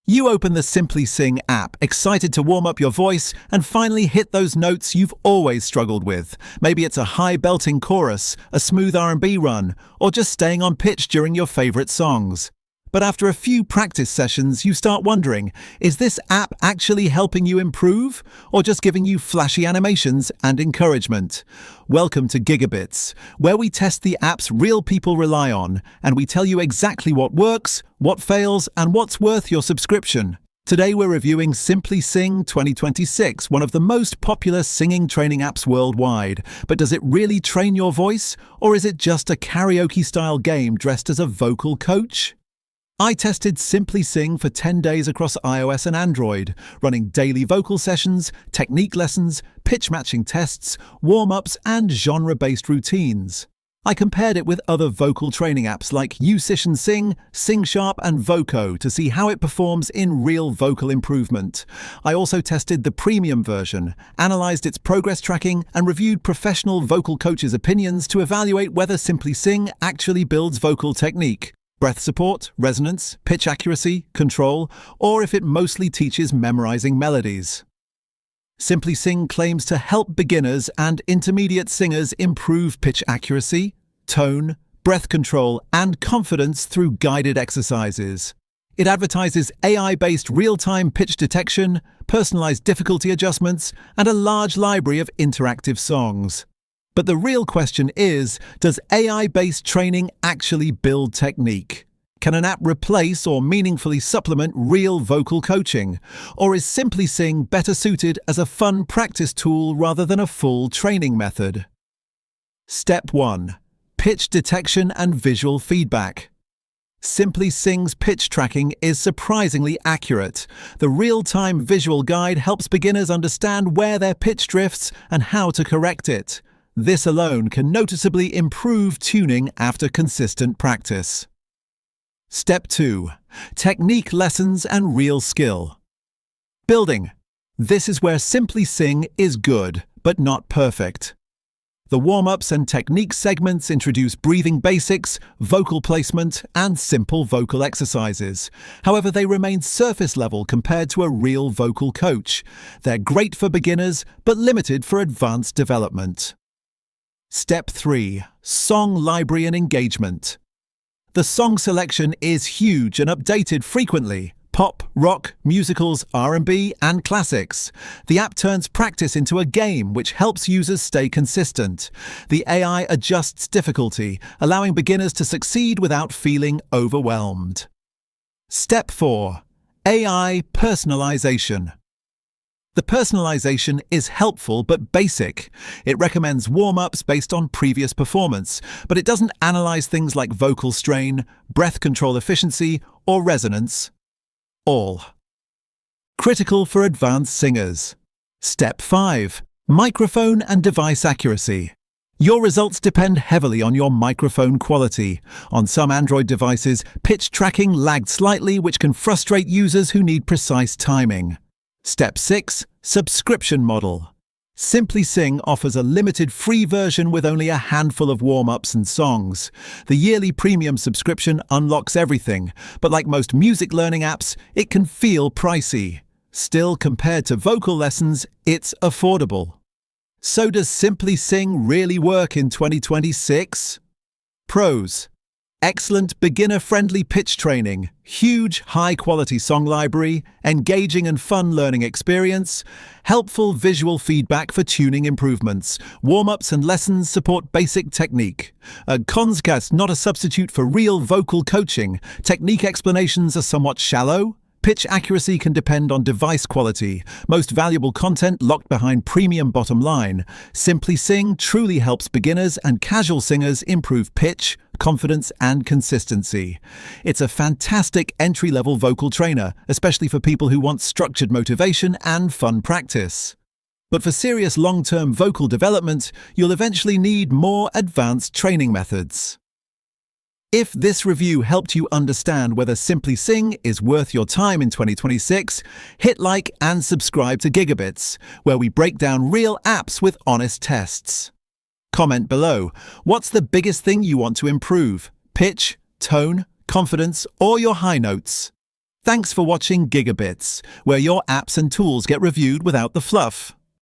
You open the Simply Sing app, excited to warm up your voice and finally hit those notes you've always struggled with. Maybe it's a high belting chorus, a smooth R&B run, or just staying on pitch during your favorite songs. But after a few practice sessions, you start wondering, is this app actually helping you improve, or just giving you flashy animations and encouragement? Welcome to GigaBits, where we test the apps real people rely on, and we tell you exactly what works, what fails, and what's worth your subscription. Today we're reviewing Simply Sing 2026, one of the most popular singing training apps worldwide. But does it really train your voice, or is it just a karaoke-style game dressed as a vocal coach? I tested Simply Sing for 10 days across iOS and Android, running daily vocal sessions, technique lessons, pitch matching tests, warm-ups, and genre-based routines. I compared it with other vocal training apps like Musician Sing, SingSharp, and Voco to see how it performs in real vocal improvement. I also tested the premium version, analyzed its progress tracking, and reviewed professional vocal coaches' opinions to evaluate whether Simply Sing actually builds vocal technique, breath support, resonance, pitch accuracy, control, or if it mostly teaches memorizing melodies. Simply Sing claims to help beginners and intermediate singers improve pitch accuracy, tone, breath control, and confidence through guided exercises. It advertises AI-based real-time pitch detection, personalized difficulty adjustments, and a large library of interactive songs. But the real question is, does AI-based training actually build technique? Can an app replace or meaningfully supplement real vocal coaching? Or is Simply Sing better suited as a fun practice tool rather than a full training method? Step 1. Pitch detection and visual feedback. Simply Sing's pitch tracking is surprisingly accurate. The real-time visual guide helps beginners understand where their pitch drifts and how to correct it. This alone can noticeably improve tuning after consistent practice. Step 2. Technique lessons and real skill. Building. This is where Simply Sing is good, but not perfect. The warm-ups and technique segments introduce breathing basics, vocal placement, and simple vocal exercises. However, they remain surface level compared to a real vocal coach. They're great for beginners, but limited for advanced development. Step 3. Song library and engagement. The song selection is huge and updated frequently. Pop, rock, musicals, R&B, and classics. The app turns practice into a game which helps users stay consistent. The AI adjusts difficulty, allowing beginners to succeed without feeling overwhelmed. Step 4. AI personalization. The personalization is helpful but basic. It recommends warm-ups based on previous performance, but it doesn't analyze things like vocal strain, breath control efficiency, or resonance. All. Critical for advanced singers. Step 5. Microphone and device accuracy. Your results depend heavily on your microphone quality. On some Android devices, pitch tracking lagged slightly, which can frustrate users who need precise timing. Step 6. Subscription model. Simply Sing offers a limited free version with only a handful of warm-ups and songs. The yearly premium subscription unlocks everything, but like most music learning apps, it can feel pricey. Still, compared to vocal lessons, it's affordable. So does Simply Sing really work in 2026? Pros. Excellent beginner-friendly pitch training, huge high-quality song library, engaging and fun learning experience, helpful visual feedback for tuning improvements, warm-ups and lessons support basic technique. Cons: not a substitute for real vocal coaching. Technique explanations are somewhat shallow. Pitch accuracy can depend on device quality. Most valuable content locked behind premium bottom line. Simply Sing truly helps beginners and casual singers improve pitch, confidence, and consistency. It's a fantastic entry-level vocal trainer, especially for people who want structured motivation and fun practice. But for serious long-term vocal development, you'll eventually need more advanced training methods. If this review helped you understand whether Simply Sing is worth your time in 2026, hit like and subscribe to GigaBits, where we break down real apps with honest tests. Comment below, what's the biggest thing you want to improve? Pitch, tone, confidence, or your high notes? Thanks for watching GigaBits, where your apps and tools get reviewed without the fluff.